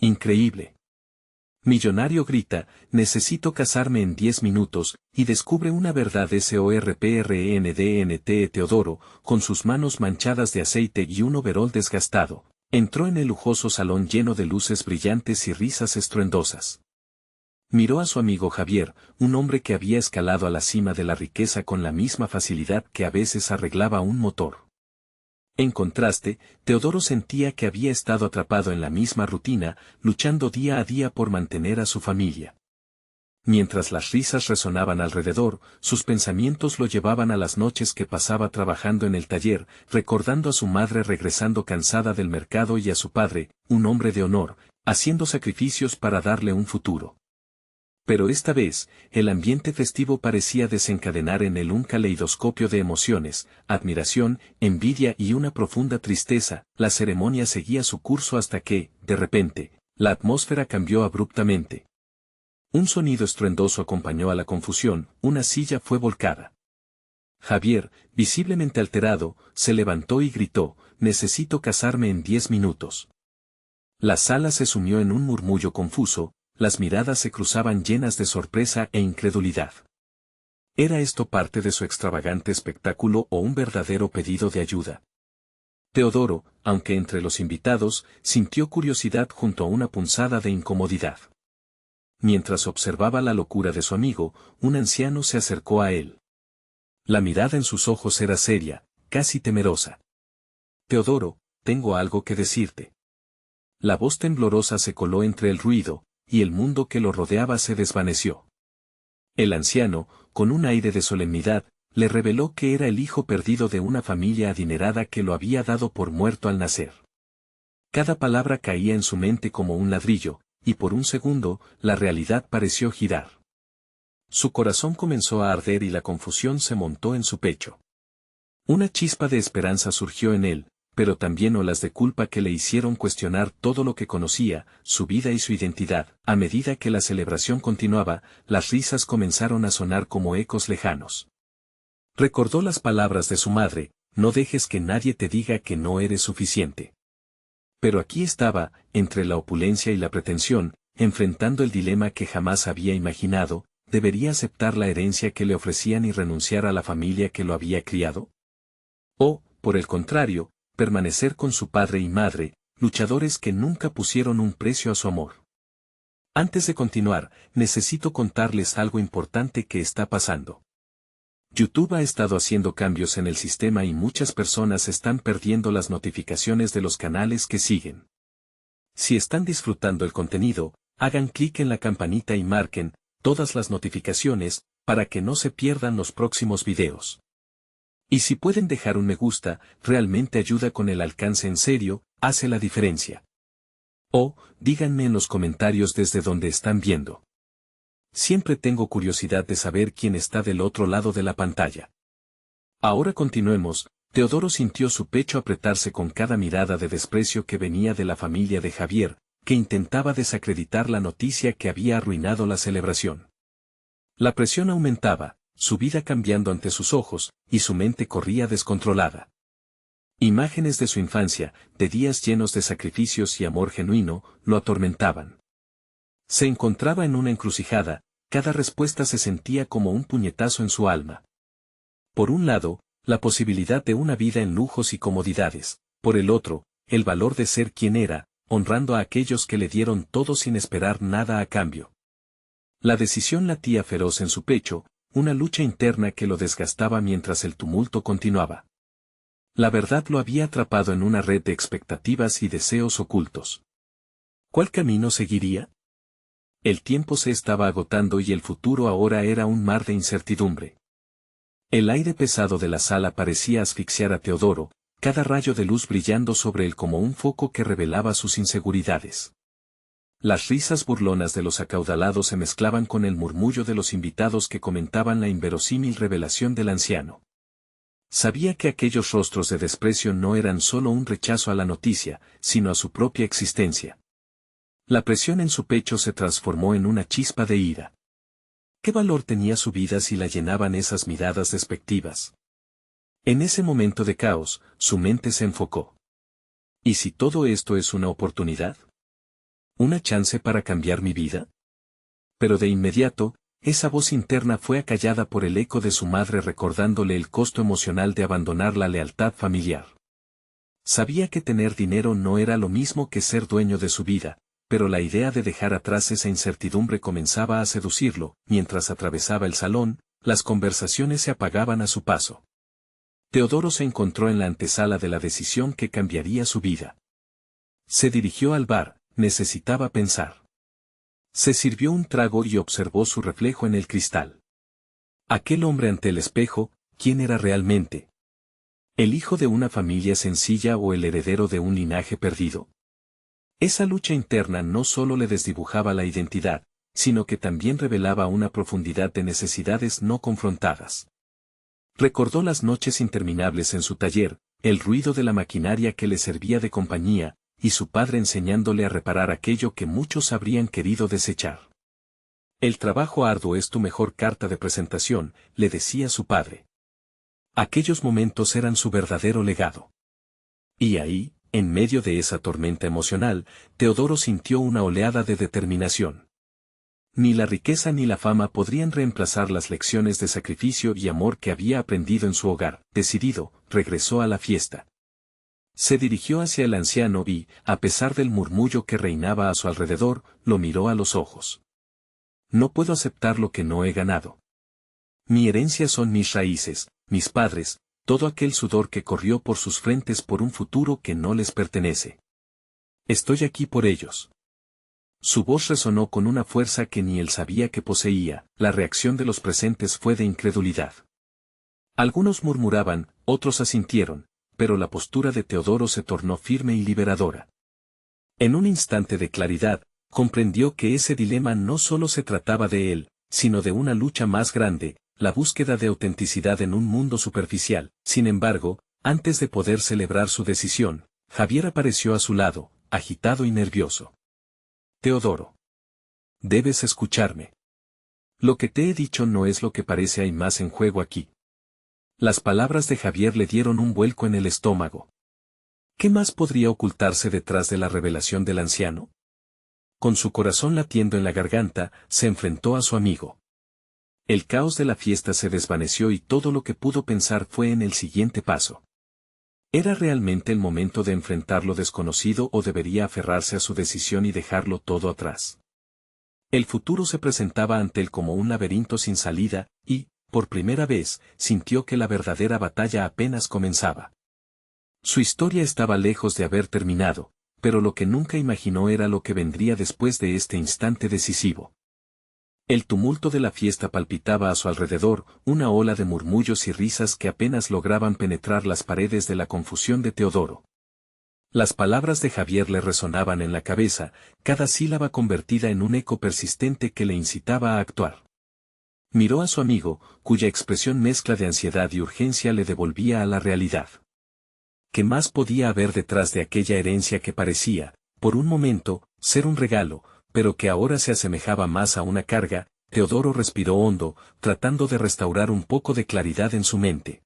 Increíble. Millonario grita, necesito casarme en 10 minutos, y descubre una verdad sorprendente. Teodoro, con sus manos manchadas de aceite y un overol desgastado, entró en el lujoso salón lleno de luces brillantes y risas estruendosas. Miró a su amigo Javier, un hombre que había escalado a la cima de la riqueza con la misma facilidad que a veces arreglaba un motor. En contraste, Teodoro sentía que había estado atrapado en la misma rutina, luchando día a día por mantener a su familia. Mientras las risas resonaban alrededor, sus pensamientos lo llevaban a las noches que pasaba trabajando en el taller, recordando a su madre regresando cansada del mercado y a su padre, un hombre de honor, haciendo sacrificios para darle un futuro. Pero esta vez, el ambiente festivo parecía desencadenar en él un caleidoscopio de emociones, admiración, envidia y una profunda tristeza. La ceremonia seguía su curso hasta que, de repente, la atmósfera cambió abruptamente. Un sonido estruendoso acompañó a la confusión, una silla fue volcada. Javier, visiblemente alterado, se levantó y gritó, necesito casarme en 10 minutos. La sala se sumió en un murmullo confuso. Las miradas se cruzaban llenas de sorpresa e incredulidad. ¿Era esto parte de su extravagante espectáculo o un verdadero pedido de ayuda? Teodoro, aunque entre los invitados, sintió curiosidad junto a una punzada de incomodidad. Mientras observaba la locura de su amigo, un anciano se acercó a él. La mirada en sus ojos era seria, casi temerosa. Teodoro, tengo algo que decirte. La voz temblorosa se coló entre el ruido, y el mundo que lo rodeaba se desvaneció. El anciano, con un aire de solemnidad, le reveló que era el hijo perdido de una familia adinerada que lo había dado por muerto al nacer. Cada palabra caía en su mente como un ladrillo, y por un segundo, la realidad pareció girar. Su corazón comenzó a arder y la confusión se montó en su pecho. Una chispa de esperanza surgió en él, pero también olas de culpa que le hicieron cuestionar todo lo que conocía, su vida y su identidad. A medida que la celebración continuaba, las risas comenzaron a sonar como ecos lejanos. Recordó las palabras de su madre, no dejes que nadie te diga que no eres suficiente. Pero aquí estaba, entre la opulencia y la pretensión, enfrentando el dilema que jamás había imaginado, ¿debería aceptar la herencia que le ofrecían y renunciar a la familia que lo había criado? O, por el contrario, permanecer con su padre y madre, luchadores que nunca pusieron un precio a su amor. Antes de continuar, necesito contarles algo importante que está pasando. YouTube ha estado haciendo cambios en el sistema y muchas personas están perdiendo las notificaciones de los canales que siguen. Si están disfrutando el contenido, hagan clic en la campanita y marquen todas las notificaciones para que no se pierdan los próximos videos. Y si pueden dejar un me gusta, realmente ayuda con el alcance en serio, hace la diferencia. O, díganme en los comentarios desde donde están viendo. Siempre tengo curiosidad de saber quién está del otro lado de la pantalla. Ahora continuemos. Teodoro sintió su pecho apretarse con cada mirada de desprecio que venía de la familia de Javier, que intentaba desacreditar la noticia que había arruinado la celebración. La presión aumentaba, su vida cambiando ante sus ojos, y su mente corría descontrolada. Imágenes de su infancia, de días llenos de sacrificios y amor genuino, lo atormentaban. Se encontraba en una encrucijada, cada respuesta se sentía como un puñetazo en su alma. Por un lado, la posibilidad de una vida en lujos y comodidades, por el otro, el valor de ser quien era, honrando a aquellos que le dieron todo sin esperar nada a cambio. La decisión latía feroz en su pecho, una lucha interna que lo desgastaba mientras el tumulto continuaba. La verdad lo había atrapado en una red de expectativas y deseos ocultos. ¿Cuál camino seguiría? El tiempo se estaba agotando y el futuro ahora era un mar de incertidumbre. El aire pesado de la sala parecía asfixiar a Teodoro, cada rayo de luz brillando sobre él como un foco que revelaba sus inseguridades. Las risas burlonas de los acaudalados se mezclaban con el murmullo de los invitados que comentaban la inverosímil revelación del anciano. Sabía que aquellos rostros de desprecio no eran solo un rechazo a la noticia, sino a su propia existencia. La presión en su pecho se transformó en una chispa de ira. ¿Qué valor tenía su vida si la llenaban esas miradas despectivas? En ese momento de caos, su mente se enfocó. ¿Y si todo esto es una oportunidad? ¿Una chance para cambiar mi vida? Pero de inmediato, esa voz interna fue acallada por el eco de su madre recordándole el costo emocional de abandonar la lealtad familiar. Sabía que tener dinero no era lo mismo que ser dueño de su vida, pero la idea de dejar atrás esa incertidumbre comenzaba a seducirlo. Mientras atravesaba el salón, las conversaciones se apagaban a su paso. Teodoro se encontró en la antesala de la decisión que cambiaría su vida. Se dirigió al bar, necesitaba pensar. Se sirvió un trago y observó su reflejo en el cristal. Aquel hombre ante el espejo, ¿quién era realmente? ¿El hijo de una familia sencilla o el heredero de un linaje perdido? Esa lucha interna no solo le desdibujaba la identidad, sino que también revelaba una profundidad de necesidades no confrontadas. Recordó las noches interminables en su taller, el ruido de la maquinaria que le servía de compañía, y su padre enseñándole a reparar aquello que muchos habrían querido desechar. El trabajo arduo es tu mejor carta de presentación, le decía su padre. Aquellos momentos eran su verdadero legado. Y ahí, en medio de esa tormenta emocional, Teodoro sintió una oleada de determinación. Ni la riqueza ni la fama podrían reemplazar las lecciones de sacrificio y amor que había aprendido en su hogar. Decidido, regresó a la fiesta. Se dirigió hacia el anciano y, a pesar del murmullo que reinaba a su alrededor, lo miró a los ojos. No puedo aceptar lo que no he ganado. Mi herencia son mis raíces, mis padres, todo aquel sudor que corrió por sus frentes por un futuro que no les pertenece. Estoy aquí por ellos. Su voz resonó con una fuerza que ni él sabía que poseía. La reacción de los presentes fue de incredulidad. Algunos murmuraban, otros asintieron, pero la postura de Teodoro se tornó firme y liberadora. En un instante de claridad, comprendió que ese dilema no solo se trataba de él, sino de una lucha más grande, la búsqueda de autenticidad en un mundo superficial. Sin embargo, antes de poder celebrar su decisión, Javier apareció a su lado, agitado y nervioso. Teodoro. Debes escucharme. Lo que te he dicho no es lo que parece, hay más en juego aquí. Las palabras de Javier le dieron un vuelco en el estómago. ¿Qué más podría ocultarse detrás de la revelación del anciano? Con su corazón latiendo en la garganta, se enfrentó a su amigo. El caos de la fiesta se desvaneció y todo lo que pudo pensar fue en el siguiente paso. ¿Era realmente el momento de enfrentar lo desconocido o debería aferrarse a su decisión y dejarlo todo atrás? El futuro se presentaba ante él como un laberinto sin salida, y, por primera vez, sintió que la verdadera batalla apenas comenzaba. Su historia estaba lejos de haber terminado, pero lo que nunca imaginó era lo que vendría después de este instante decisivo. El tumulto de la fiesta palpitaba a su alrededor, una ola de murmullos y risas que apenas lograban penetrar las paredes de la confusión de Teodoro. Las palabras de Javier le resonaban en la cabeza, cada sílaba convertida en un eco persistente que le incitaba a actuar. Miró a su amigo, cuya expresión mezcla de ansiedad y urgencia le devolvía a la realidad. ¿Qué más podía haber detrás de aquella herencia que parecía, por un momento, ser un regalo, pero que ahora se asemejaba más a una carga? Teodoro respiró hondo, tratando de restaurar un poco de claridad en su mente.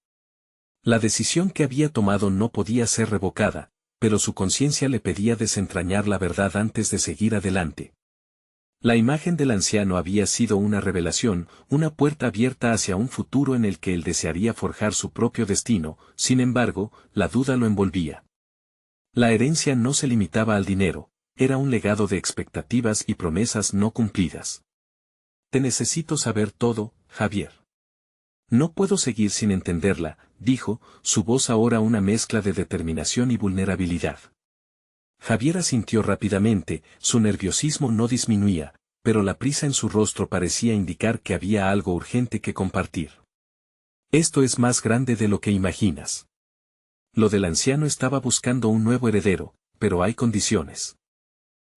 La decisión que había tomado no podía ser revocada, pero su conciencia le pedía desentrañar la verdad antes de seguir adelante. La imagen del anciano había sido una revelación, una puerta abierta hacia un futuro en el que él desearía forjar su propio destino. Sin embargo, la duda lo envolvía. La herencia no se limitaba al dinero, era un legado de expectativas y promesas no cumplidas. Te necesito saber todo, Javier. No puedo seguir sin entenderla, dijo, su voz ahora una mezcla de determinación y vulnerabilidad. Javier asintió rápidamente, su nerviosismo no disminuía, pero la prisa en su rostro parecía indicar que había algo urgente que compartir. Esto es más grande de lo que imaginas. Lo del anciano estaba buscando un nuevo heredero, pero hay condiciones.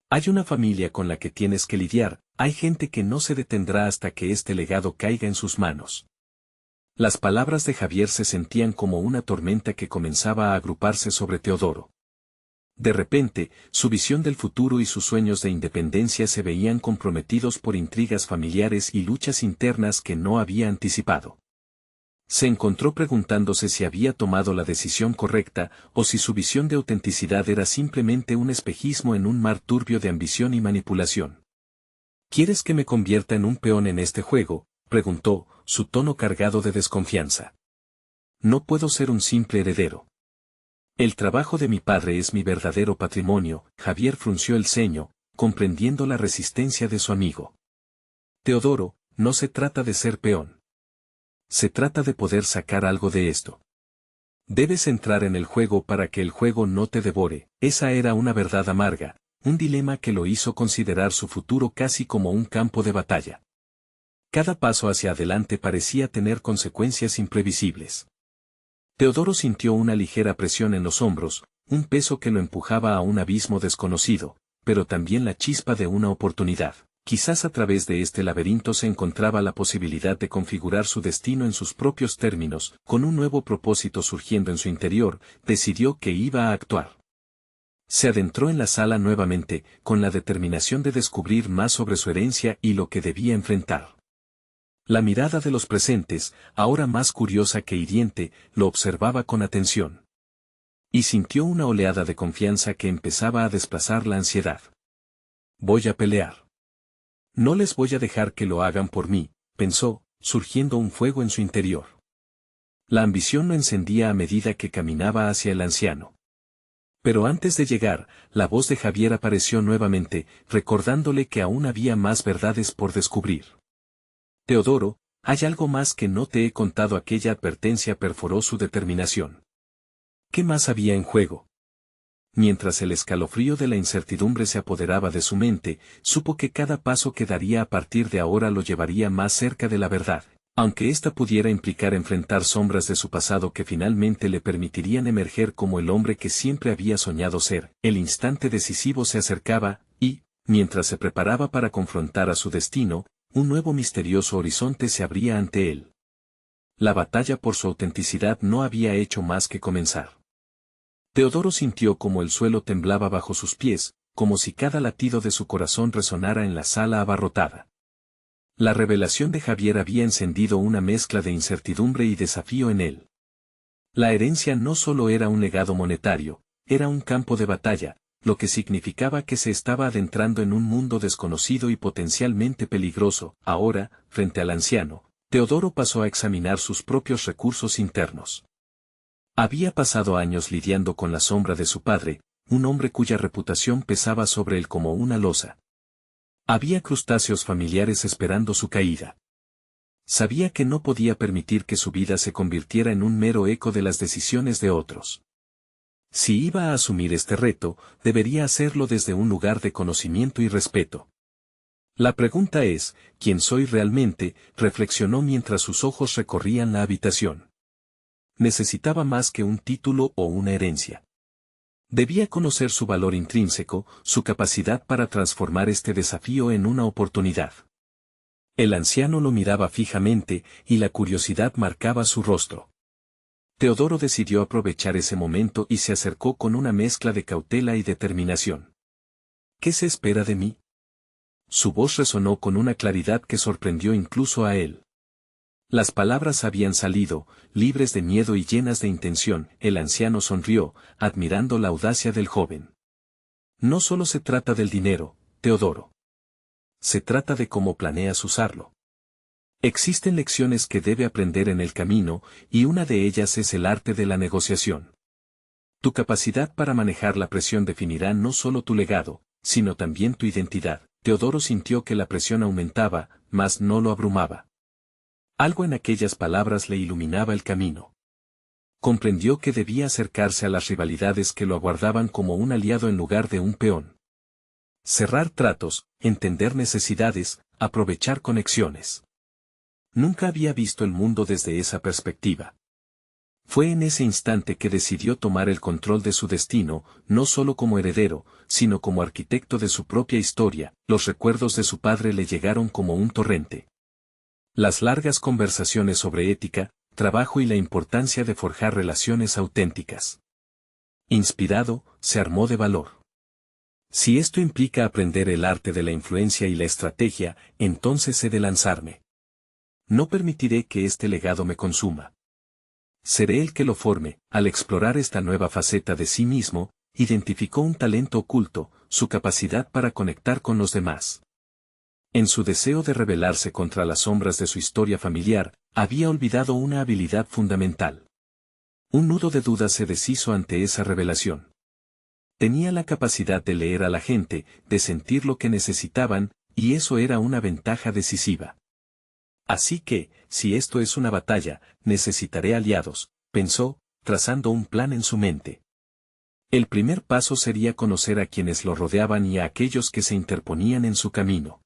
Hay una familia con la que tienes que lidiar, hay gente que no se detendrá hasta que este legado caiga en sus manos. Las palabras de Javier se sentían como una tormenta que comenzaba a agruparse sobre Teodoro. De repente, su visión del futuro y sus sueños de independencia se veían comprometidos por intrigas familiares y luchas internas que no había anticipado. Se encontró preguntándose si había tomado la decisión correcta o si su visión de autenticidad era simplemente un espejismo en un mar turbio de ambición y manipulación. ¿Quieres que me convierta en un peón en este juego?, preguntó, su tono cargado de desconfianza. No puedo ser un simple heredero. El trabajo de mi padre es mi verdadero patrimonio. Javier frunció el ceño, comprendiendo la resistencia de su amigo. Teodoro, no se trata de ser peón. Se trata de poder sacar algo de esto. Debes entrar en el juego para que el juego no te devore. Esa era una verdad amarga, un dilema que lo hizo considerar su futuro casi como un campo de batalla. Cada paso hacia adelante parecía tener consecuencias imprevisibles. Teodoro sintió una ligera presión en los hombros, un peso que lo empujaba a un abismo desconocido, pero también la chispa de una oportunidad. Quizás a través de este laberinto se encontraba la posibilidad de configurar su destino en sus propios términos. Con un nuevo propósito surgiendo en su interior, decidió que iba a actuar. Se adentró en la sala nuevamente, con la determinación de descubrir más sobre su herencia y lo que debía enfrentar. La mirada de los presentes, ahora más curiosa que hiriente, lo observaba con atención. Y sintió una oleada de confianza que empezaba a desplazar la ansiedad. Voy a pelear. No les voy a dejar que lo hagan por mí, pensó, surgiendo un fuego en su interior. La ambición lo encendía a medida que caminaba hacia el anciano. Pero antes de llegar, la voz de Javier apareció nuevamente, recordándole que aún había más verdades por descubrir. Teodoro, hay algo más que no te he contado. Aquella advertencia perforó su determinación. ¿Qué más había en juego? Mientras el escalofrío de la incertidumbre se apoderaba de su mente, supo que cada paso que daría a partir de ahora lo llevaría más cerca de la verdad, aunque ésta pudiera implicar enfrentar sombras de su pasado que finalmente le permitirían emerger como el hombre que siempre había soñado ser. El instante decisivo se acercaba, y, mientras se preparaba para confrontar a su destino, un nuevo misterioso horizonte se abría ante él. La batalla por su autenticidad no había hecho más que comenzar. Teodoro sintió como el suelo temblaba bajo sus pies, como si cada latido de su corazón resonara en la sala abarrotada. La revelación de Javier había encendido una mezcla de incertidumbre y desafío en él. La herencia no solo era un legado monetario, era un campo de batalla, lo que significaba que se estaba adentrando en un mundo desconocido y potencialmente peligroso. Ahora, frente al anciano, Teodoro pasó a examinar sus propios recursos internos. Había pasado años lidiando con la sombra de su padre, un hombre cuya reputación pesaba sobre él como una losa. Había crustáceos familiares esperando su caída. Sabía que no podía permitir que su vida se convirtiera en un mero eco de las decisiones de otros. Si iba a asumir este reto, debería hacerlo desde un lugar de conocimiento y respeto. La pregunta es, ¿quién soy realmente?, reflexionó mientras sus ojos recorrían la habitación. Necesitaba más que un título o una herencia. Debía conocer su valor intrínseco, su capacidad para transformar este desafío en una oportunidad. El anciano lo miraba fijamente, y la curiosidad marcaba su rostro. Teodoro decidió aprovechar ese momento y se acercó con una mezcla de cautela y determinación. ¿Qué se espera de mí? Su voz resonó con una claridad que sorprendió incluso a él. Las palabras habían salido, libres de miedo y llenas de intención. El anciano sonrió, admirando la audacia del joven. No solo se trata del dinero, Teodoro. Se trata de cómo planeas usarlo. Existen lecciones que debe aprender en el camino, y una de ellas es el arte de la negociación. Tu capacidad para manejar la presión definirá no solo tu legado, sino también tu identidad. Teodoro sintió que la presión aumentaba, mas no lo abrumaba. Algo en aquellas palabras le iluminaba el camino. Comprendió que debía acercarse a las rivalidades que lo aguardaban como un aliado en lugar de un peón. Cerrar tratos, entender necesidades, aprovechar conexiones. Nunca había visto el mundo desde esa perspectiva. Fue en ese instante que decidió tomar el control de su destino, no solo como heredero, sino como arquitecto de su propia historia. Los recuerdos de su padre le llegaron como un torrente. Las largas conversaciones sobre ética, trabajo y la importancia de forjar relaciones auténticas. Inspirado, se armó de valor. Si esto implica aprender el arte de la influencia y la estrategia, entonces he de lanzarme. No permitiré que este legado me consuma. seré el que lo forme. Al explorar esta nueva faceta de sí mismo, identificó un talento oculto, su capacidad para conectar con los demás. En su deseo de rebelarse contra las sombras de su historia familiar, había olvidado una habilidad fundamental. Un nudo de duda se deshizo ante esa revelación. Tenía la capacidad de leer a la gente, de sentir lo que necesitaban, y eso era una ventaja decisiva. Así que, si esto es una batalla, necesitaré aliados, pensó, trazando un plan en su mente. El primer paso sería conocer a quienes lo rodeaban y a aquellos que se interponían en su camino.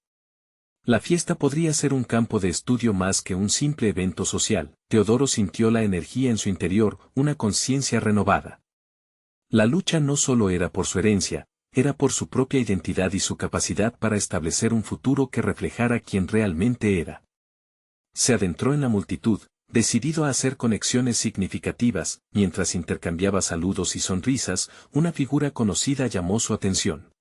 La fiesta podría ser un campo de estudio más que un simple evento social. Teodoro sintió la energía en su interior, una conciencia renovada. La lucha no solo era por su herencia, era por su propia identidad y su capacidad para establecer un futuro que reflejara quién realmente era. Se adentró en la multitud, decidido a hacer conexiones significativas. Mientras intercambiaba saludos y sonrisas, una figura conocida llamó su atención.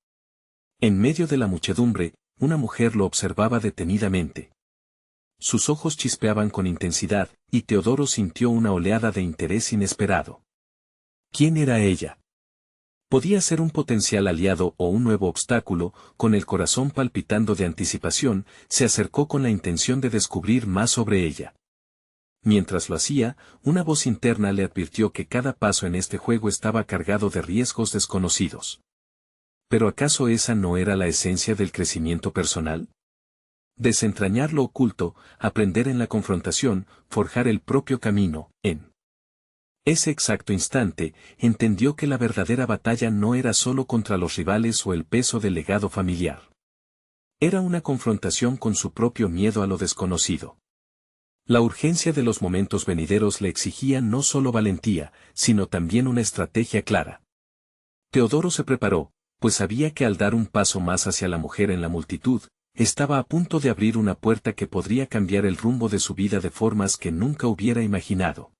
En medio de la muchedumbre, una mujer lo observaba detenidamente. Sus ojos chispeaban con intensidad, y Teodoro sintió una oleada de interés inesperado. ¿Quién era ella? Podía ser un potencial aliado o un nuevo obstáculo. Con el corazón palpitando de anticipación, se acercó con la intención de descubrir más sobre ella. Mientras lo hacía, una voz interna le advirtió que cada paso en este juego estaba cargado de riesgos desconocidos. ¿Pero acaso esa no era la esencia del crecimiento personal? Desentrañar lo oculto, aprender en la confrontación, forjar el propio camino. En ese exacto instante, entendió que la verdadera batalla no era solo contra los rivales o el peso del legado familiar. Era una confrontación con su propio miedo a lo desconocido. La urgencia de los momentos venideros le exigía no solo valentía, sino también una estrategia clara. Teodoro se preparó, pues sabía que al dar un paso más hacia la mujer en la multitud, estaba a punto de abrir una puerta que podría cambiar el rumbo de su vida de formas que nunca hubiera imaginado.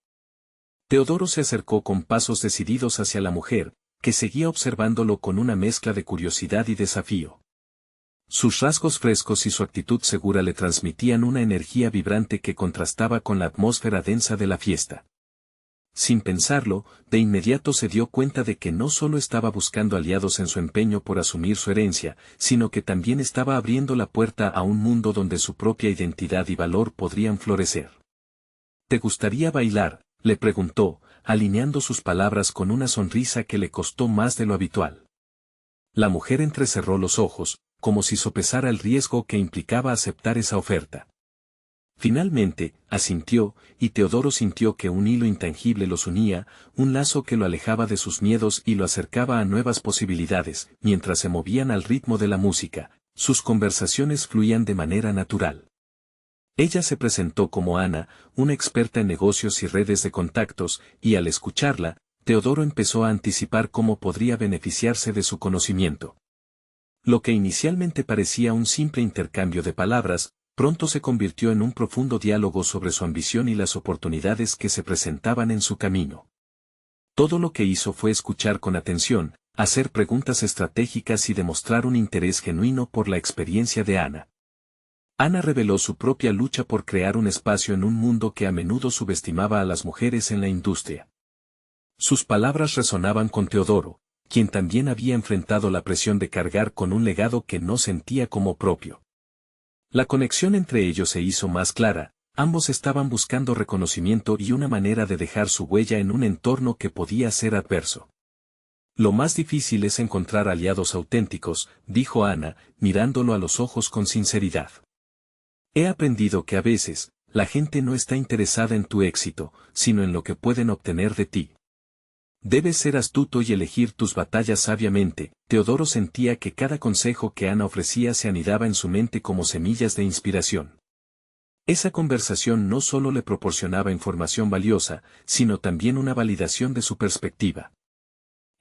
Teodoro se acercó con pasos decididos hacia la mujer, que seguía observándolo con una mezcla de curiosidad y desafío. Sus rasgos frescos y su actitud segura le transmitían una energía vibrante que contrastaba con la atmósfera densa de la fiesta. Sin pensarlo, de inmediato se dio cuenta de que no solo estaba buscando aliados en su empeño por asumir su herencia, sino que también estaba abriendo la puerta a un mundo donde su propia identidad y valor podrían florecer. ¿Te gustaría bailar?, le preguntó, alineando sus palabras con una sonrisa que le costó más de lo habitual. La mujer entrecerró los ojos, como si sopesara el riesgo que implicaba aceptar esa oferta. Finalmente, asintió, y Teodoro sintió que un hilo intangible los unía, un lazo que lo alejaba de sus miedos y lo acercaba a nuevas posibilidades. Mientras se movían al ritmo de la música, sus conversaciones fluían de manera natural. Ella se presentó como Ana, una experta en negocios y redes de contactos, y al escucharla, Teodoro empezó a anticipar cómo podría beneficiarse de su conocimiento. Lo que inicialmente parecía un simple intercambio de palabras, pronto se convirtió en un profundo diálogo sobre su ambición y las oportunidades que se presentaban en su camino. Todo lo que hizo fue escuchar con atención, hacer preguntas estratégicas y demostrar un interés genuino por la experiencia de Ana. Ana reveló su propia lucha por crear un espacio en un mundo que a menudo subestimaba a las mujeres en la industria. Sus palabras resonaban con Teodoro, quien también había enfrentado la presión de cargar con un legado que no sentía como propio. La conexión entre ellos se hizo más clara, ambos estaban buscando reconocimiento y una manera de dejar su huella en un entorno que podía ser adverso. Lo más difícil es encontrar aliados auténticos, dijo Ana, mirándolo a los ojos con sinceridad. He aprendido que a veces, la gente no está interesada en tu éxito, sino en lo que pueden obtener de ti. Debes ser astuto y elegir tus batallas sabiamente. Teodoro sentía que cada consejo que Ana ofrecía se anidaba en su mente como semillas de inspiración. Esa conversación no solo le proporcionaba información valiosa, sino también una validación de su perspectiva.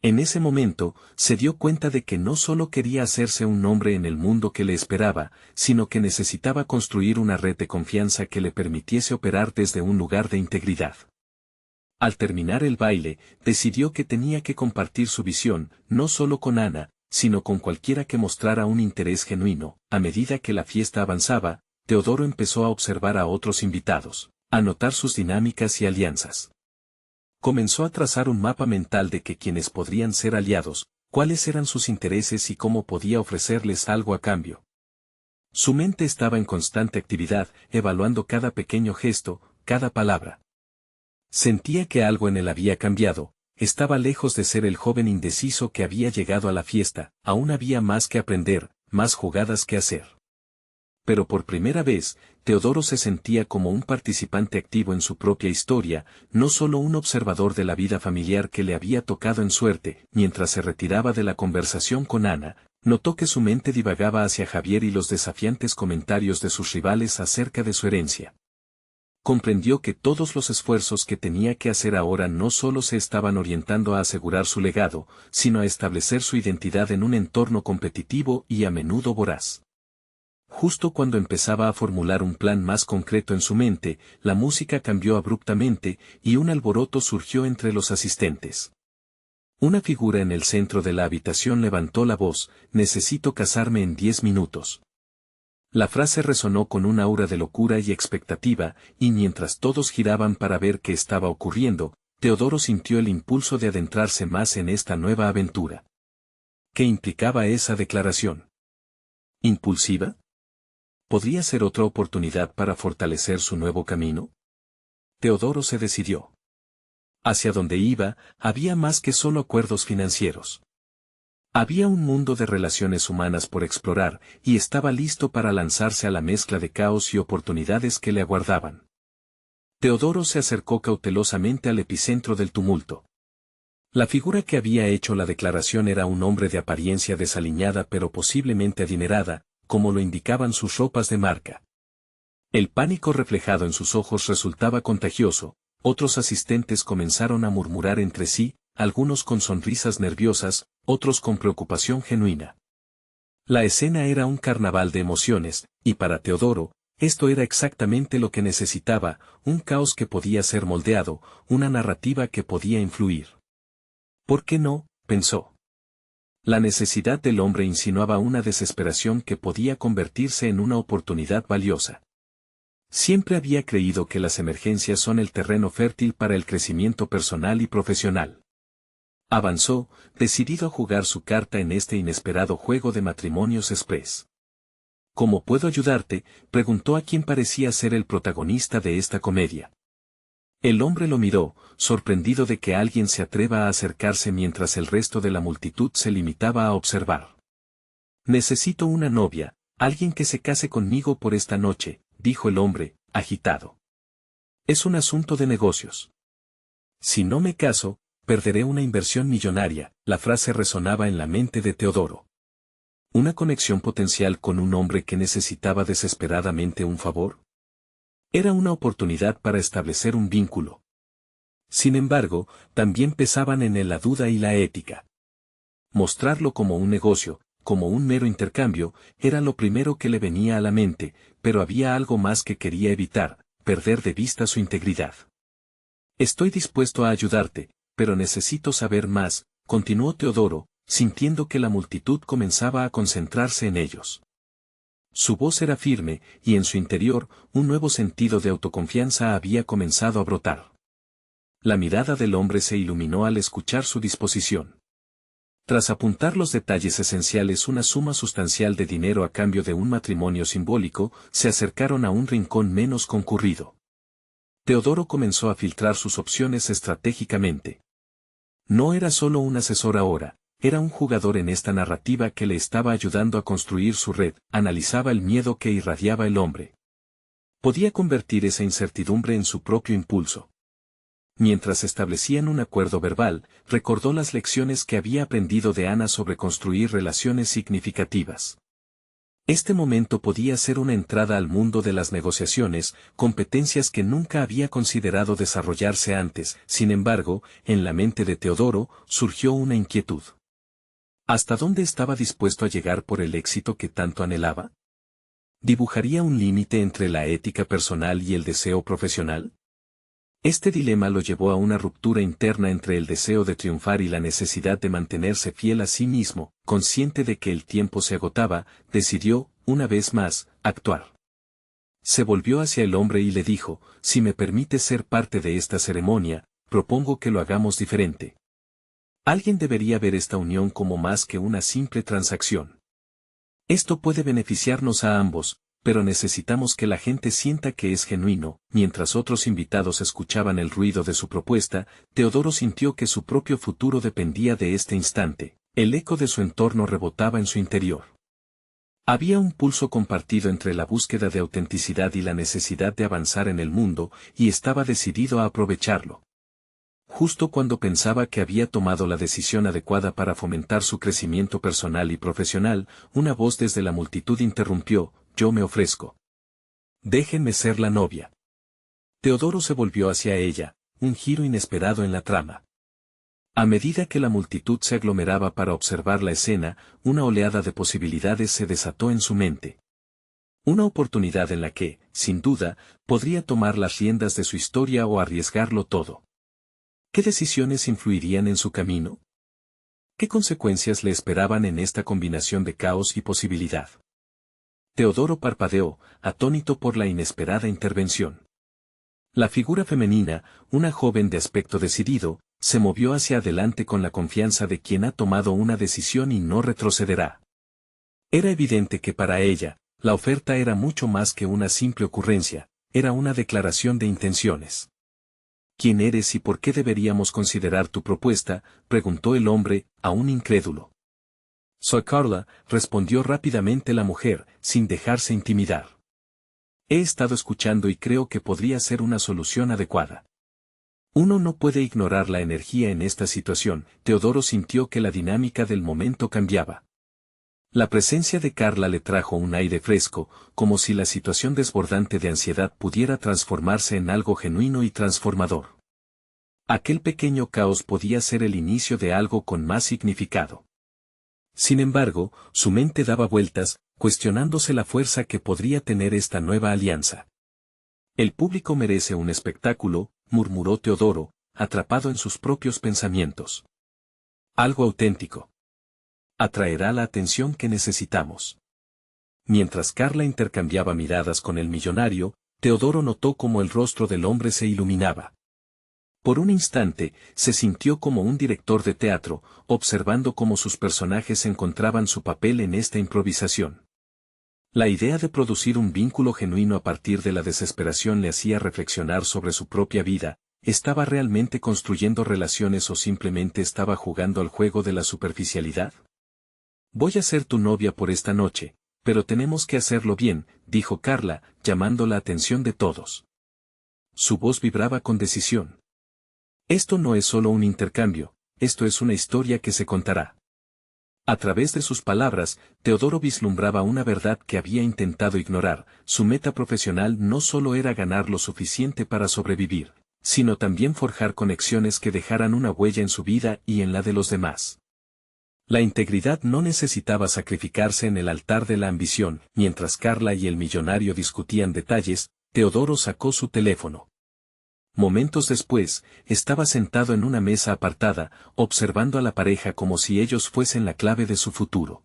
En ese momento, se dio cuenta de que no solo quería hacerse un nombre en el mundo que le esperaba, sino que necesitaba construir una red de confianza que le permitiese operar desde un lugar de integridad. Al terminar el baile, decidió que tenía que compartir su visión, no solo con Ana, sino con cualquiera que mostrara un interés genuino. A medida que la fiesta avanzaba, Teodoro empezó a observar a otros invitados, a notar sus dinámicas y alianzas. Comenzó a trazar un mapa mental de quienes podrían ser aliados, cuáles eran sus intereses y cómo podía ofrecerles algo a cambio. Su mente estaba en constante actividad, evaluando cada pequeño gesto, cada palabra. Sentía que algo en él había cambiado, estaba lejos de ser el joven indeciso que había llegado a la fiesta, aún había más que aprender, más jugadas que hacer. Pero por primera vez, Teodoro se sentía como un participante activo en su propia historia, no solo un observador de la vida familiar que le había tocado en suerte. Mientras se retiraba de la conversación con Ana, notó que su mente divagaba hacia Javier y los desafiantes comentarios de sus rivales acerca de su herencia. Comprendió que todos los esfuerzos que tenía que hacer ahora no solo se estaban orientando a asegurar su legado, sino a establecer su identidad en un entorno competitivo y a menudo voraz. Justo cuando empezaba a formular un plan más concreto en su mente, la música cambió abruptamente y un alboroto surgió entre los asistentes. Una figura en el centro de la habitación levantó la voz: «Necesito casarme en 10 minutos». La frase resonó con un aura de locura y expectativa, y mientras todos giraban para ver qué estaba ocurriendo, Teodoro sintió el impulso de adentrarse más en esta nueva aventura. ¿Qué implicaba esa declaración? ¿Impulsiva? ¿Podría ser otra oportunidad para fortalecer su nuevo camino? Teodoro se decidió. Hacia donde iba, había más que solo acuerdos financieros. Había un mundo de relaciones humanas por explorar, y estaba listo para lanzarse a la mezcla de caos y oportunidades que le aguardaban. Teodoro se acercó cautelosamente al epicentro del tumulto. La figura que había hecho la declaración era un hombre de apariencia desaliñada pero posiblemente adinerada, como lo indicaban sus ropas de marca. El pánico reflejado en sus ojos resultaba contagioso. Otros asistentes comenzaron a murmurar entre sí, algunos con sonrisas nerviosas, otros con preocupación genuina. La escena era un carnaval de emociones, y para Teodoro, esto era exactamente lo que necesitaba: un caos que podía ser moldeado, una narrativa que podía influir. ¿Por qué no?, pensó. La necesidad del hombre insinuaba una desesperación que podía convertirse en una oportunidad valiosa. Siempre había creído que las emergencias son el terreno fértil para el crecimiento personal y profesional. Avanzó, decidido a jugar su carta en este inesperado juego de matrimonios express. ¿Cómo puedo ayudarte?, preguntó a quien parecía ser el protagonista de esta comedia. El hombre lo miró, sorprendido de que alguien se atreva a acercarse mientras el resto de la multitud se limitaba a observar. Necesito una novia, alguien que se case conmigo por esta noche, dijo el hombre, agitado. Es un asunto de negocios. Si no me caso, perderé una inversión millonaria. La frase resonaba en la mente de Teodoro. ¿Una conexión potencial con un hombre que necesitaba desesperadamente un favor? Era una oportunidad para establecer un vínculo. Sin embargo, también pesaban en él la duda y la ética. Mostrarlo como un negocio, como un mero intercambio, era lo primero que le venía a la mente, pero había algo más que quería evitar: perder de vista su integridad. Estoy dispuesto a ayudarte, pero necesito saber más, continuó Teodoro, sintiendo que la multitud comenzaba a concentrarse en ellos. Su voz era firme, y en su interior, un nuevo sentido de autoconfianza había comenzado a brotar. La mirada del hombre se iluminó al escuchar su disposición. Tras apuntar los detalles esenciales: una suma sustancial de dinero a cambio de un matrimonio simbólico, se acercaron a un rincón menos concurrido. Teodoro comenzó a filtrar sus opciones estratégicamente. No era solo un asesor ahora, era un jugador en esta narrativa que le estaba ayudando a construir su red. Analizaba el miedo que irradiaba el hombre. Podía convertir esa incertidumbre en su propio impulso. Mientras establecían un acuerdo verbal, recordó las lecciones que había aprendido de Ana sobre construir relaciones significativas. Este momento podía ser una entrada al mundo de las negociaciones, competencias que nunca había considerado desarrollarse antes. Sin embargo, en la mente de Teodoro, surgió una inquietud. ¿Hasta dónde estaba dispuesto a llegar por el éxito que tanto anhelaba? ¿Dibujaría un límite entre la ética personal y el deseo profesional? Este dilema lo llevó a una ruptura interna entre el deseo de triunfar y la necesidad de mantenerse fiel a sí mismo. Consciente de que el tiempo se agotaba, decidió, una vez más, actuar. Se volvió hacia el hombre y le dijo: si me permite ser parte de esta ceremonia, propongo que lo hagamos diferente. Alguien debería ver esta unión como más que una simple transacción. Esto puede beneficiarnos a ambos, pero necesitamos que la gente sienta que es genuino. Mientras otros invitados escuchaban el ruido de su propuesta, Teodoro sintió que su propio futuro dependía de este instante. El eco de su entorno rebotaba en su interior. Había un pulso compartido entre la búsqueda de autenticidad y la necesidad de avanzar en el mundo, y estaba decidido a aprovecharlo. Justo cuando pensaba que había tomado la decisión adecuada para fomentar su crecimiento personal y profesional, una voz desde la multitud interrumpió: «Yo me ofrezco. Déjenme ser la novia». Teodoro se volvió hacia ella, un giro inesperado en la trama. A medida que la multitud se aglomeraba para observar la escena, una oleada de posibilidades se desató en su mente. Una oportunidad en la que, sin duda, podría tomar las riendas de su historia o arriesgarlo todo. ¿Qué decisiones influirían en su camino? ¿Qué consecuencias le esperaban en esta combinación de caos y posibilidad? Teodoro parpadeó, atónito por la inesperada intervención. La figura femenina, una joven de aspecto decidido, se movió hacia adelante con la confianza de quien ha tomado una decisión y no retrocederá. Era evidente que para ella, la oferta era mucho más que una simple ocurrencia, era una declaración de intenciones. «¿Quién eres y por qué deberíamos considerar tu propuesta?», preguntó el hombre, aún incrédulo. «Soy Carla», respondió rápidamente la mujer, sin dejarse intimidar. «He estado escuchando y creo que podría ser una solución adecuada». Uno no puede ignorar la energía en esta situación. Teodoro sintió que la dinámica del momento cambiaba. La presencia de Carla le trajo un aire fresco, como si la situación desbordante de ansiedad pudiera transformarse en algo genuino y transformador. Aquel pequeño caos podía ser el inicio de algo con más significado. Sin embargo, su mente daba vueltas, cuestionándose la fuerza que podría tener esta nueva alianza. «El público merece un espectáculo», murmuró Teodoro, atrapado en sus propios pensamientos. «Algo auténtico. Atraerá la atención que necesitamos». Mientras Carla intercambiaba miradas con el millonario, Teodoro notó cómo el rostro del hombre se iluminaba. Por un instante, se sintió como un director de teatro, observando cómo sus personajes encontraban su papel en esta improvisación. La idea de producir un vínculo genuino a partir de la desesperación le hacía reflexionar sobre su propia vida. ¿Estaba realmente construyendo relaciones o simplemente estaba jugando al juego de la superficialidad? «Voy a ser tu novia por esta noche, pero tenemos que hacerlo bien», dijo Carla, llamando la atención de todos. Su voz vibraba con decisión. «Esto no es solo un intercambio, esto es una historia que se contará». A través de sus palabras, Teodoro vislumbraba una verdad que había intentado ignorar: su meta profesional no solo era ganar lo suficiente para sobrevivir, sino también forjar conexiones que dejaran una huella en su vida y en la de los demás. La integridad no necesitaba sacrificarse en el altar de la ambición. Mientras Carla y el millonario discutían detalles, Teodoro sacó su teléfono. Momentos después, estaba sentado en una mesa apartada, observando a la pareja como si ellos fuesen la clave de su futuro.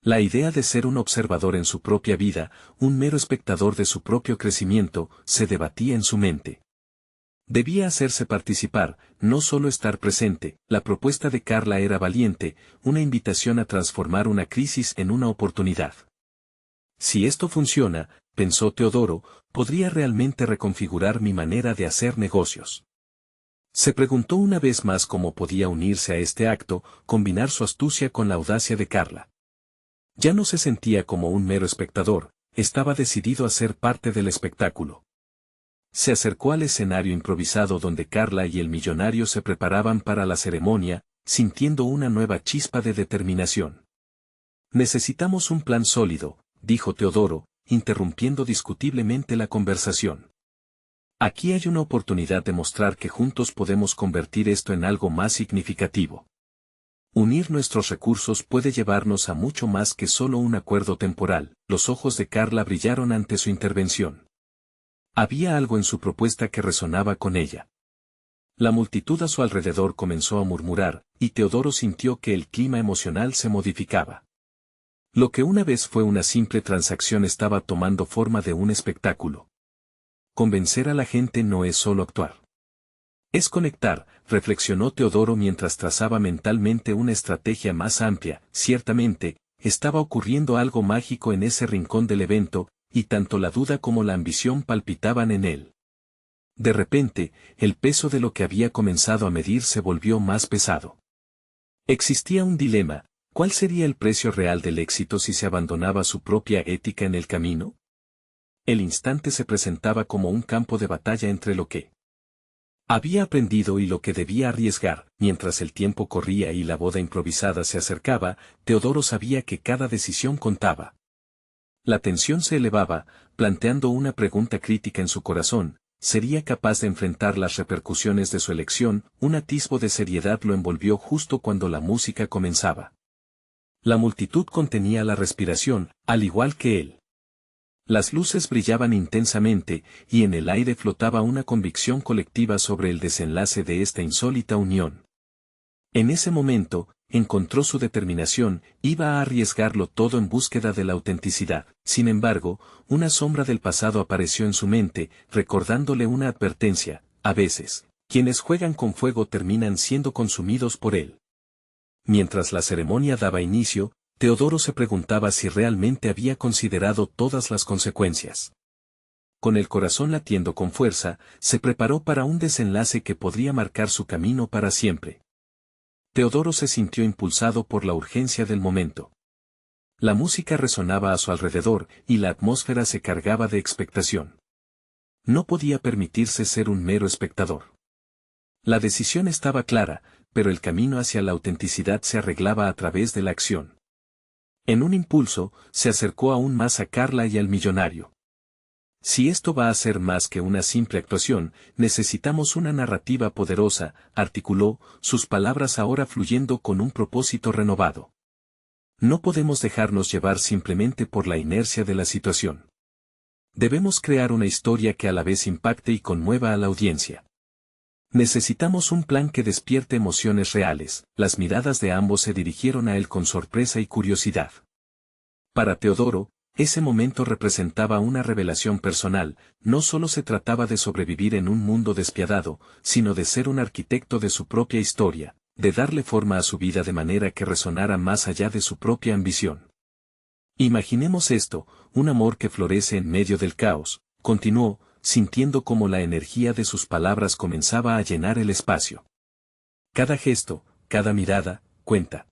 La idea de ser un observador en su propia vida, un mero espectador de su propio crecimiento, se debatía en su mente. Debía hacerse participar, no solo estar presente. La propuesta de Carla era valiente, una invitación a transformar una crisis en una oportunidad. «Si esto funciona», pensó Teodoro, «podría realmente reconfigurar mi manera de hacer negocios». Se preguntó una vez más cómo podía unirse a este acto, combinar su astucia con la audacia de Carla. Ya no se sentía como un mero espectador, estaba decidido a ser parte del espectáculo. Se acercó al escenario improvisado donde Carla y el millonario se preparaban para la ceremonia, sintiendo una nueva chispa de determinación. «Necesitamos un plan sólido», dijo Teodoro, interrumpiendo discutiblemente la conversación. «Aquí hay una oportunidad de mostrar que juntos podemos convertir esto en algo más significativo. Unir nuestros recursos puede llevarnos a mucho más que solo un acuerdo temporal». Los ojos de Carla brillaron ante su intervención. Había algo en su propuesta que resonaba con ella. La multitud a su alrededor comenzó a murmurar, y Teodoro sintió que el clima emocional se modificaba. Lo que una vez fue una simple transacción estaba tomando forma de un espectáculo. Convencer a la gente no es solo actuar. Es conectar, reflexionó Teodoro mientras trazaba mentalmente una estrategia más amplia. Ciertamente, estaba ocurriendo algo mágico en ese rincón del evento, y tanto la duda como la ambición palpitaban en él. De repente, el peso de lo que había comenzado a medir se volvió más pesado. Existía un dilema: ¿cuál sería el precio real del éxito si se abandonaba su propia ética en el camino? El instante se presentaba como un campo de batalla entre lo que había aprendido y lo que debía arriesgar. Mientras el tiempo corría y la boda improvisada se acercaba, Teodoro sabía que cada decisión contaba. La tensión se elevaba, planteando una pregunta crítica en su corazón: ¿sería capaz de enfrentar las repercusiones de su elección? Un atisbo de seriedad lo envolvió justo cuando la música comenzaba. La multitud contenía la respiración, al igual que él. Las luces brillaban intensamente, y en el aire flotaba una convicción colectiva sobre el desenlace de esta insólita unión. En ese momento, encontró su determinación: iba a arriesgarlo todo en búsqueda de la autenticidad. Sin embargo, una sombra del pasado apareció en su mente, recordándole una advertencia: a veces, quienes juegan con fuego terminan siendo consumidos por él. Mientras la ceremonia daba inicio, Teodoro se preguntaba si realmente había considerado todas las consecuencias. Con el corazón latiendo con fuerza, se preparó para un desenlace que podría marcar su camino para siempre. Teodoro se sintió impulsado por la urgencia del momento. La música resonaba a su alrededor, y la atmósfera se cargaba de expectación. No podía permitirse ser un mero espectador. La decisión estaba clara, pero el camino hacia la autenticidad se arreglaba a través de la acción. En un impulso, se acercó aún más a Carla y al millonario. Si esto va a ser más que una simple actuación, necesitamos una narrativa poderosa, articuló, sus palabras ahora fluyendo con un propósito renovado. No podemos dejarnos llevar simplemente por la inercia de la situación. Debemos crear una historia que a la vez impacte y conmueva a la audiencia. Necesitamos un plan que despierte emociones reales. Las miradas de ambos se dirigieron a él con sorpresa y curiosidad. Para Teodoro, ese momento representaba una revelación personal. No solo se trataba de sobrevivir en un mundo despiadado, sino de ser un arquitecto de su propia historia, de darle forma a su vida de manera que resonara más allá de su propia ambición. Imaginemos esto: un amor que florece en medio del caos, continuó, sintiendo cómo la energía de sus palabras comenzaba a llenar el espacio. Cada gesto, cada mirada, cuenta.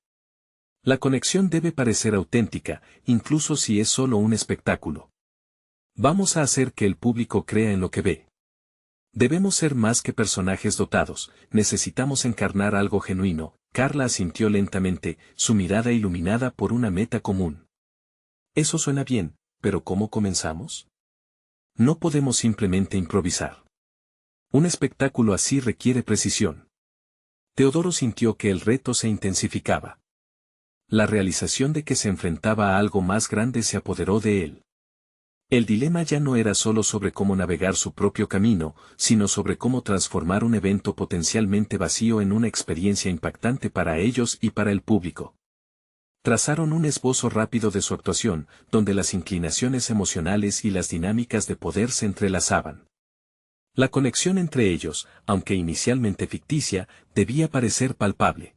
La conexión debe parecer auténtica, incluso si es solo un espectáculo. Vamos a hacer que el público crea en lo que ve. Debemos ser más que personajes dotados, necesitamos encarnar algo genuino. Carla asintió lentamente, su mirada iluminada por una meta común. Eso suena bien, pero ¿cómo comenzamos? No podemos simplemente improvisar. Un espectáculo así requiere precisión. Teodoro sintió que el reto se intensificaba. La realización de que se enfrentaba a algo más grande se apoderó de él. El dilema ya no era solo sobre cómo navegar su propio camino, sino sobre cómo transformar un evento potencialmente vacío en una experiencia impactante para ellos y para el público. Trazaron un esbozo rápido de su actuación, donde las inclinaciones emocionales y las dinámicas de poder se entrelazaban. La conexión entre ellos, aunque inicialmente ficticia, debía parecer palpable.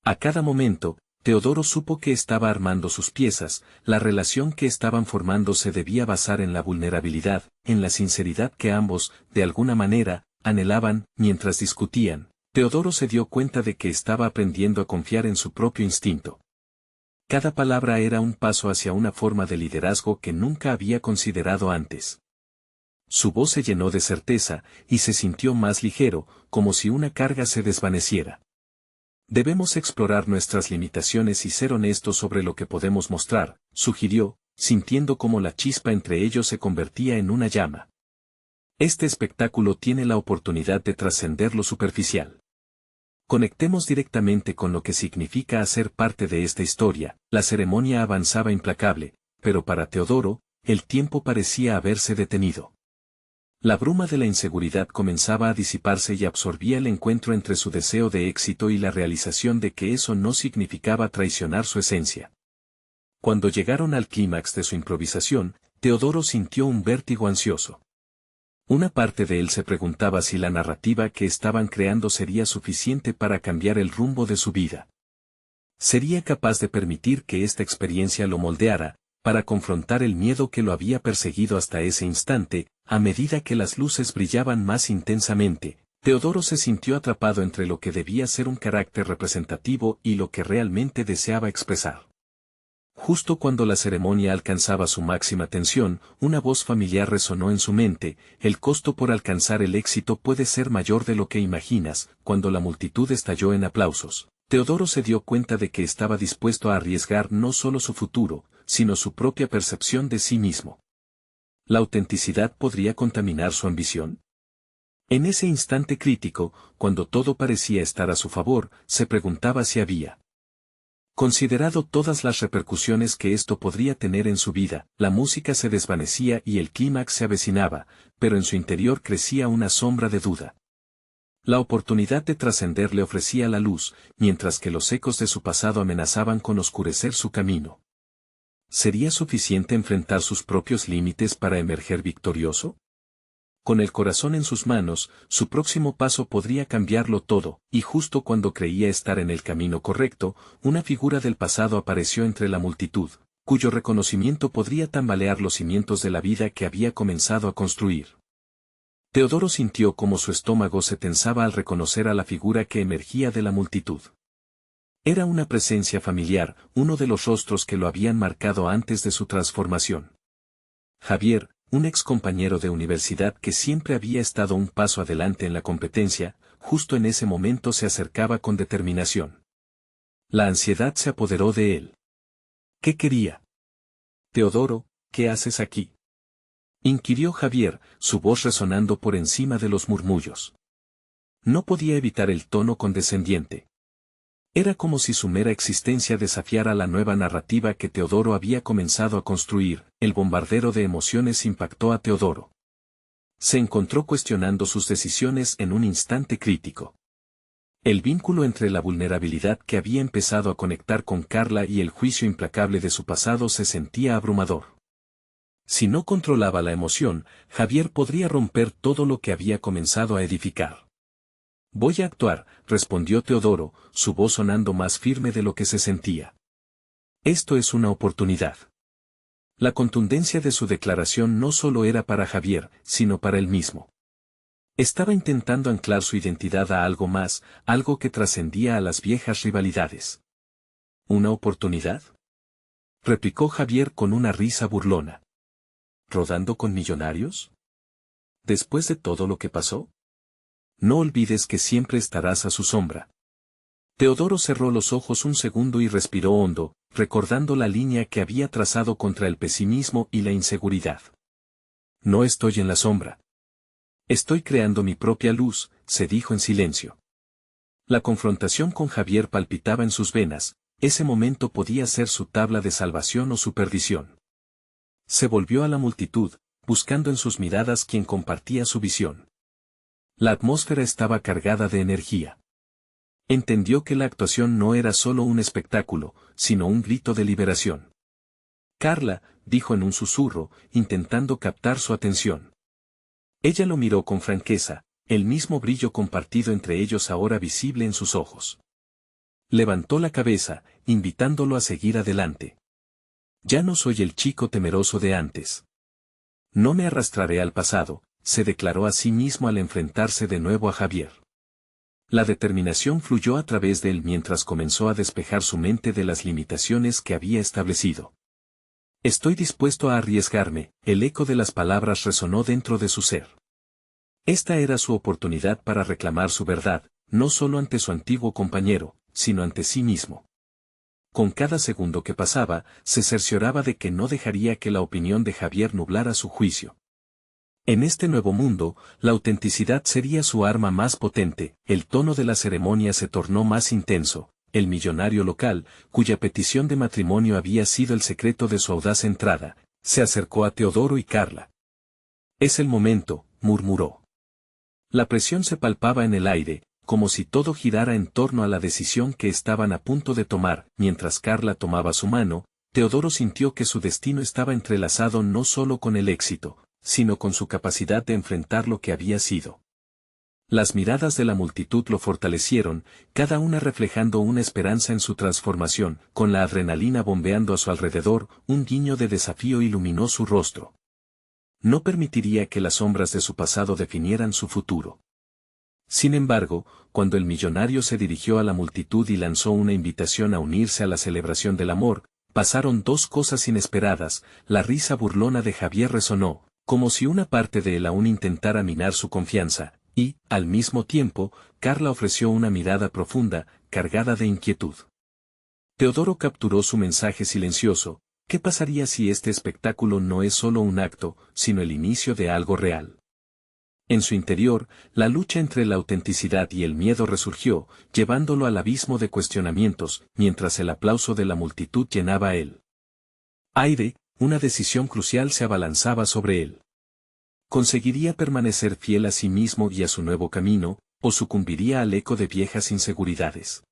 A cada momento, Teodoro supo que estaba armando sus piezas. La relación que estaban formando se debía basar en la vulnerabilidad, en la sinceridad que ambos, de alguna manera, anhelaban. Mientras discutían, Teodoro se dio cuenta de que estaba aprendiendo a confiar en su propio instinto. Cada palabra era un paso hacia una forma de liderazgo que nunca había considerado antes. Su voz se llenó de certeza, y se sintió más ligero, como si una carga se desvaneciera. Debemos explorar nuestras limitaciones y ser honestos sobre lo que podemos mostrar, sugirió, sintiendo cómo la chispa entre ellos se convertía en una llama. Este espectáculo tiene la oportunidad de trascender lo superficial. Conectemos directamente con lo que significa hacer parte de esta historia. La ceremonia avanzaba implacable, pero para Teodoro, el tiempo parecía haberse detenido. La bruma de la inseguridad comenzaba a disiparse y absorbía el encuentro entre su deseo de éxito y la realización de que eso no significaba traicionar su esencia. Cuando llegaron al clímax de su improvisación, Teodoro sintió un vértigo ansioso. Una parte de él se preguntaba si la narrativa que estaban creando sería suficiente para cambiar el rumbo de su vida. ¿Sería capaz de permitir que esta experiencia lo moldeara, para confrontar el miedo que lo había perseguido hasta ese instante? A medida que las luces brillaban más intensamente, Teodoro se sintió atrapado entre lo que debía ser un carácter representativo y lo que realmente deseaba expresar. Justo cuando la ceremonia alcanzaba su máxima tensión, una voz familiar resonó en su mente: el costo por alcanzar el éxito puede ser mayor de lo que imaginas. Cuando la multitud estalló en aplausos, Teodoro se dio cuenta de que estaba dispuesto a arriesgar no solo su futuro, sino su propia percepción de sí mismo. ¿La autenticidad podría contaminar su ambición? En ese instante crítico, cuando todo parecía estar a su favor, se preguntaba si había considerado todas las repercusiones que esto podría tener en su vida. La música se desvanecía y el clímax se avecinaba, pero en su interior crecía una sombra de duda. La oportunidad de trascender le ofrecía la luz, mientras que los ecos de su pasado amenazaban con oscurecer su camino. ¿Sería suficiente enfrentar sus propios límites para emerger victorioso? Con el corazón en sus manos, su próximo paso podría cambiarlo todo, y justo cuando creía estar en el camino correcto, una figura del pasado apareció entre la multitud, cuyo reconocimiento podría tambalear los cimientos de la vida que había comenzado a construir. Teodoro sintió cómo su estómago se tensaba al reconocer a la figura que emergía de la multitud. Era una presencia familiar, uno de los rostros que lo habían marcado antes de su transformación. Javier, un ex compañero de universidad que siempre había estado un paso adelante en la competencia, justo en ese momento se acercaba con determinación. La ansiedad se apoderó de él. ¿Qué quería? Teodoro, ¿qué haces aquí?, inquirió Javier, su voz resonando por encima de los murmullos. No podía evitar el tono condescendiente. Era como si su mera existencia desafiara la nueva narrativa que Teodoro había comenzado a construir. El bombardero de emociones impactó a Teodoro. Se encontró cuestionando sus decisiones en un instante crítico. El vínculo entre la vulnerabilidad que había empezado a conectar con Carla y el juicio implacable de su pasado se sentía abrumador. Si no controlaba la emoción, Javier podría romper todo lo que había comenzado a edificar. Voy a actuar, respondió Teodoro, su voz sonando más firme de lo que se sentía. Esto es una oportunidad. La contundencia de su declaración no solo era para Javier, sino para él mismo. Estaba intentando anclar su identidad a algo más, algo que trascendía a las viejas rivalidades. ¿Una oportunidad?, replicó Javier con una risa burlona. ¿Rodando con millonarios? ¿Después de todo lo que pasó? No olvides que siempre estarás a su sombra. Teodoro cerró los ojos un segundo y respiró hondo, recordando la línea que había trazado contra el pesimismo y la inseguridad. No estoy en la sombra. Estoy creando mi propia luz, se dijo en silencio. La confrontación con Javier palpitaba en sus venas, ese momento podía ser su tabla de salvación o su perdición. Se volvió a la multitud, buscando en sus miradas quien compartía su visión. La atmósfera estaba cargada de energía. Entendió que la actuación no era solo un espectáculo, sino un grito de liberación. Carla, dijo en un susurro, intentando captar su atención. Ella lo miró con franqueza, el mismo brillo compartido entre ellos ahora visible en sus ojos. Levantó la cabeza, invitándolo a seguir adelante. Ya no soy el chico temeroso de antes. No me arrastraré al pasado, se declaró a sí mismo al enfrentarse de nuevo a Javier. La determinación fluyó a través de él mientras comenzó a despejar su mente de las limitaciones que había establecido. Estoy dispuesto a arriesgarme, el eco de las palabras resonó dentro de su ser. Esta era su oportunidad para reclamar su verdad, no solo ante su antiguo compañero, sino ante sí mismo. Con cada segundo que pasaba, se cercioraba de que no dejaría que la opinión de Javier nublara su juicio. En este nuevo mundo, la autenticidad sería su arma más potente. El tono de la ceremonia se tornó más intenso. El millonario local, cuya petición de matrimonio había sido el secreto de su audaz entrada, se acercó a Teodoro y Carla. Es el momento, murmuró. La presión se palpaba en el aire, como si todo girara en torno a la decisión que estaban a punto de tomar. Mientras Carla tomaba su mano, Teodoro sintió que su destino estaba entrelazado no solo con el éxito, sino con su capacidad de enfrentar lo que había sido. Las miradas de la multitud lo fortalecieron, cada una reflejando una esperanza en su transformación, con la adrenalina bombeando a su alrededor, un guiño de desafío iluminó su rostro. No permitiría que las sombras de su pasado definieran su futuro. Sin embargo, cuando el millonario se dirigió a la multitud y lanzó una invitación a unirse a la celebración del amor, pasaron dos cosas inesperadas. La risa burlona de Javier resonó, como si una parte de él aún intentara minar su confianza, y, al mismo tiempo, Carla ofreció una mirada profunda, cargada de inquietud. Teodoro capturó su mensaje silencioso: ¿qué pasaría si este espectáculo no es solo un acto, sino el inicio de algo real? En su interior, la lucha entre la autenticidad y el miedo resurgió, llevándolo al abismo de cuestionamientos, mientras el aplauso de la multitud llenaba el aire. Una decisión crucial se abalanzaba sobre él. ¿Conseguiría permanecer fiel a sí mismo y a su nuevo camino, o sucumbiría al eco de viejas inseguridades?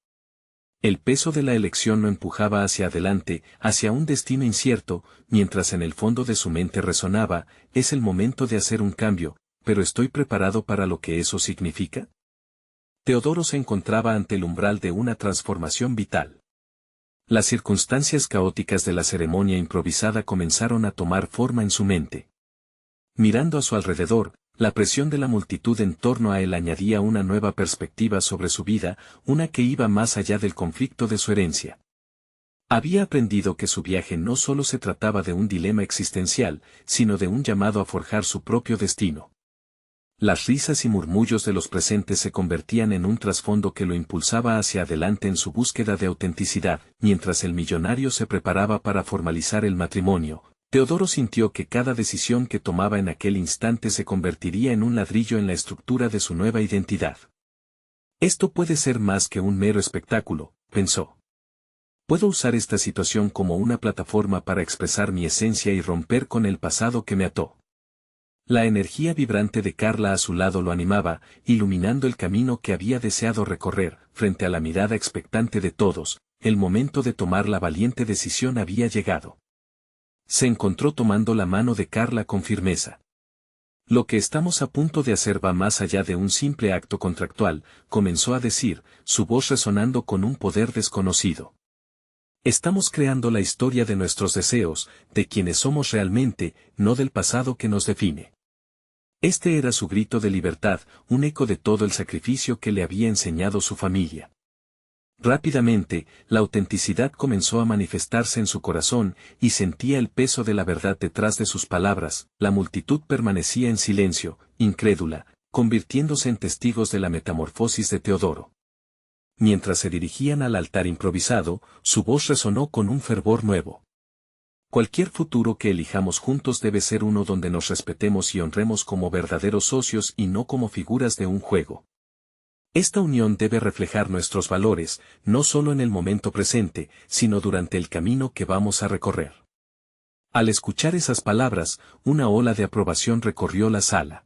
El peso de la elección lo empujaba hacia adelante, hacia un destino incierto, mientras en el fondo de su mente resonaba: es el momento de hacer un cambio, pero ¿estoy preparado para lo que eso significa? Teodoro se encontraba ante el umbral de una transformación vital. Las circunstancias caóticas de la ceremonia improvisada comenzaron a tomar forma en su mente. Mirando a su alrededor, la presión de la multitud en torno a él añadía una nueva perspectiva sobre su vida, una que iba más allá del conflicto de su herencia. Había aprendido que su viaje no solo se trataba de un dilema existencial, sino de un llamado a forjar su propio destino. Las risas y murmullos de los presentes se convertían en un trasfondo que lo impulsaba hacia adelante en su búsqueda de autenticidad. Mientras el millonario se preparaba para formalizar el matrimonio, Teodoro sintió que cada decisión que tomaba en aquel instante se convertiría en un ladrillo en la estructura de su nueva identidad. Esto puede ser más que un mero espectáculo, pensó. Puedo usar esta situación como una plataforma para expresar mi esencia y romper con el pasado que me ató. La energía vibrante de Carla a su lado lo animaba, iluminando el camino que había deseado recorrer. Frente a la mirada expectante de todos, el momento de tomar la valiente decisión había llegado. Se encontró tomando la mano de Carla con firmeza. Lo que estamos a punto de hacer va más allá de un simple acto contractual, comenzó a decir, su voz resonando con un poder desconocido. Estamos creando la historia de nuestros deseos, de quienes somos realmente, no del pasado que nos define. Este era su grito de libertad, un eco de todo el sacrificio que le había enseñado su familia. Rápidamente, la autenticidad comenzó a manifestarse en su corazón, y sentía el peso de la verdad detrás de sus palabras. La multitud permanecía en silencio, incrédula, convirtiéndose en testigos de la metamorfosis de Teodoro. Mientras se dirigían al altar improvisado, su voz resonó con un fervor nuevo. Cualquier futuro que elijamos juntos debe ser uno donde nos respetemos y honremos como verdaderos socios y no como figuras de un juego. Esta unión debe reflejar nuestros valores, no solo en el momento presente, sino durante el camino que vamos a recorrer. Al escuchar esas palabras, una ola de aprobación recorrió la sala.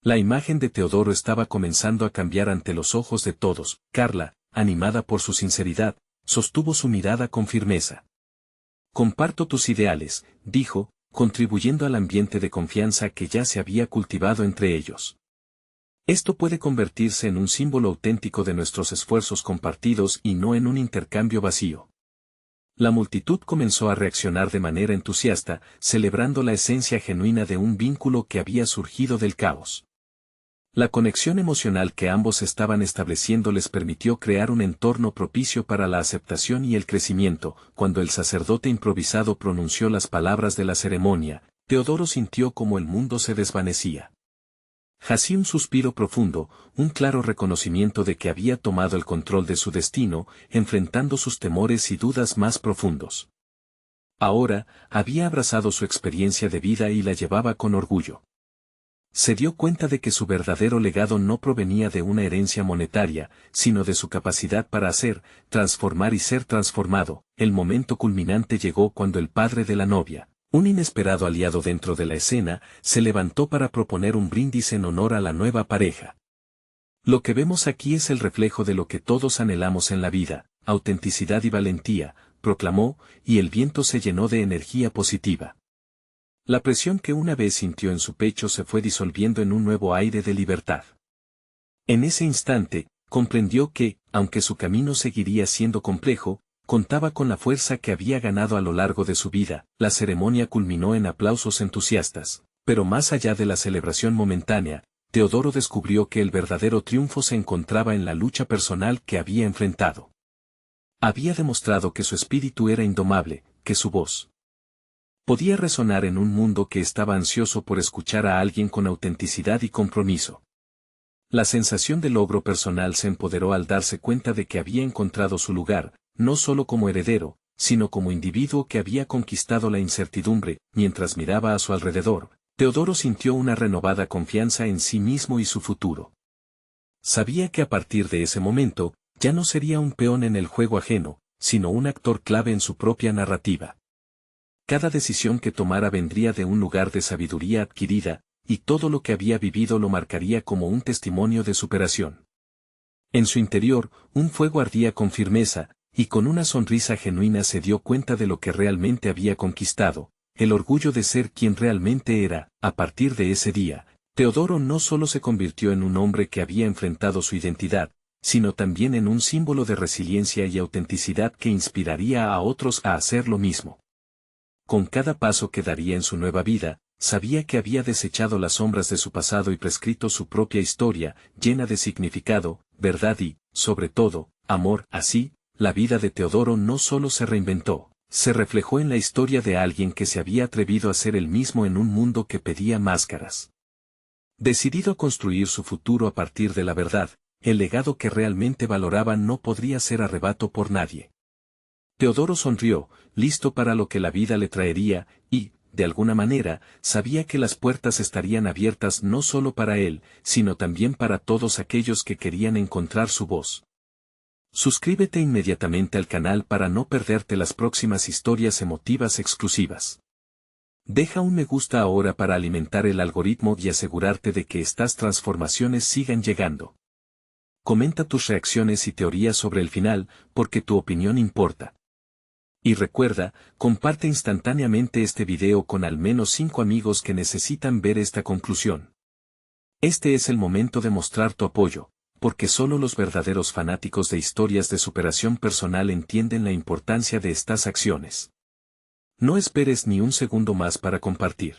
La imagen de Teodoro estaba comenzando a cambiar ante los ojos de todos. Carla, animada por su sinceridad, sostuvo su mirada con firmeza. Comparto tus ideales, dijo, contribuyendo al ambiente de confianza que ya se había cultivado entre ellos. Esto puede convertirse en un símbolo auténtico de nuestros esfuerzos compartidos y no en un intercambio vacío. La multitud comenzó a reaccionar de manera entusiasta, celebrando la esencia genuina de un vínculo que había surgido del caos. La conexión emocional que ambos estaban estableciendo les permitió crear un entorno propicio para la aceptación y el crecimiento. Cuando el sacerdote improvisado pronunció las palabras de la ceremonia, Teodoro sintió como el mundo se desvanecía. Jací un suspiro profundo, un claro reconocimiento de que había tomado el control de su destino, enfrentando sus temores y dudas más profundos. Ahora, había abrazado su experiencia de vida y la llevaba con orgullo. Se dio cuenta de que su verdadero legado no provenía de una herencia monetaria, sino de su capacidad para hacer, transformar y ser transformado. El momento culminante llegó cuando el padre de la novia, un inesperado aliado dentro de la escena, se levantó para proponer un brindis en honor a la nueva pareja. Lo que vemos aquí es el reflejo de lo que todos anhelamos en la vida, autenticidad y valentía, proclamó, y el viento se llenó de energía positiva. La presión que una vez sintió en su pecho se fue disolviendo en un nuevo aire de libertad. En ese instante, comprendió que, aunque su camino seguiría siendo complejo, contaba con la fuerza que había ganado a lo largo de su vida. La ceremonia culminó en aplausos entusiastas, pero más allá de la celebración momentánea, Teodoro descubrió que el verdadero triunfo se encontraba en la lucha personal que había enfrentado. Había demostrado que su espíritu era indomable, que su voz podía resonar en un mundo que estaba ansioso por escuchar a alguien con autenticidad y compromiso. La sensación de logro personal se empoderó al darse cuenta de que había encontrado su lugar, no solo como heredero, sino como individuo que había conquistado la incertidumbre. Mientras miraba a su alrededor, Teodoro sintió una renovada confianza en sí mismo y su futuro. Sabía que a partir de ese momento, ya no sería un peón en el juego ajeno, sino un actor clave en su propia narrativa. Cada decisión que tomara vendría de un lugar de sabiduría adquirida, y todo lo que había vivido lo marcaría como un testimonio de superación. En su interior, un fuego ardía con firmeza, y con una sonrisa genuina se dio cuenta de lo que realmente había conquistado, el orgullo de ser quien realmente era. A partir de ese día, Teodoro no solo se convirtió en un hombre que había enfrentado su identidad, sino también en un símbolo de resiliencia y autenticidad que inspiraría a otros a hacer lo mismo. Con cada paso que daría en su nueva vida, sabía que había desechado las sombras de su pasado y prescrito su propia historia, llena de significado, verdad y, sobre todo, amor. Así, la vida de Teodoro no solo se reinventó, se reflejó en la historia de alguien que se había atrevido a ser el mismo en un mundo que pedía máscaras. Decidido a construir su futuro a partir de la verdad, el legado que realmente valoraba no podría ser arrebato por nadie. Teodoro sonrió, listo para lo que la vida le traería, y, de alguna manera, sabía que las puertas estarían abiertas no solo para él, sino también para todos aquellos que querían encontrar su voz. Suscríbete inmediatamente al canal para no perderte las próximas historias emotivas exclusivas. Deja un me gusta ahora para alimentar el algoritmo y asegurarte de que estas transformaciones sigan llegando. Comenta tus reacciones y teorías sobre el final, porque tu opinión importa. Y recuerda, comparte instantáneamente este video con al menos 5 amigos que necesitan ver esta conclusión. Este es el momento de mostrar tu apoyo, porque solo los verdaderos fanáticos de historias de superación personal entienden la importancia de estas acciones. No esperes ni un segundo más para compartir.